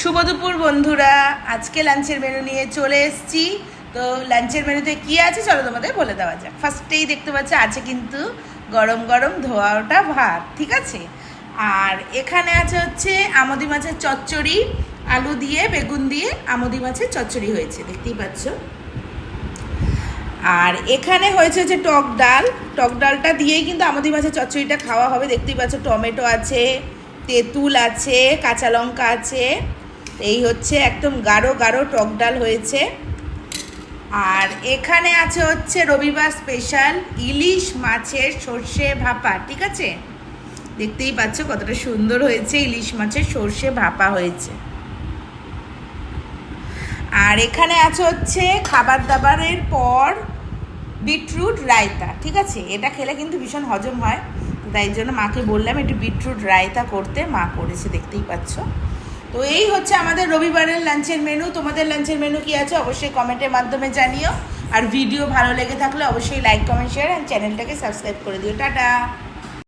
শুভ দুপুর বন্ধুরা, আজকে লাঞ্চের মেনু নিয়ে চলে এসেছি। তো লাঞ্চের মেনুতে কি আছে চলো তোমাদের বলে দেওয়া যাক। ফার্স্টেই দেখতে পাচ্ছ আছে কিন্তু গরম গরম ধোয়া ওটা ভাত, ঠিক আছে। আর এখানে আছে হচ্ছে আমুদি মাছের চচ্চড়ি, আলু দিয়ে বেগুন দিয়ে আমুদি মাছের চচ্চড়ি হয়েছে, দেখতেই পাচ্ছ। আর এখানে হয়েছে হচ্ছে টক ডাল, টক ডালটা দিয়েই কিন্তু আমুদি মাছের চচ্চড়িটা খাওয়া হবে, দেখতেই পাচ্ছ। টমেটো আছে, তেঁতুল আছে, কাঁচা লঙ্কা আছে। এই হচ্ছে একদম গাঢ় গাঢ় টক ডাল হয়েছে। আর এখানে আছে হচ্ছে রবিবার স্পেশাল ইলিশ মাছের সর্ষে ভাপা, ঠিক আছে। দেখতেই পাচ্ছ কতটা সুন্দর হয়েছে, ইলিশ মাছের সর্ষে ভাপা হয়েছে। আর এখানে আছে হচ্ছে খাবার দাবারের পর বিটরুট রায়তা, ঠিক আছে। এটা খেলে কিন্তু ভীষণ হজম হয়, তাই জন্য মাকে বললাম একটু বিটরুট রায়তা করতে, মা করেছে, দেখতেই পাচ্ছ। তো এই হচ্ছে আমাদের রবিবারের লাঞ্চের মেনু। তোমাদের লাঞ্চের মেনু কি আছে অবশ্যই কমেন্টের মাধ্যমে জানিও। আর ভিডিও ভালো লেগে থাকলে অবশ্যই লাইক কমেন্ট শেয়ার আর চ্যানেলটাকে সাবস্ক্রাইব করে দিও। টাটা।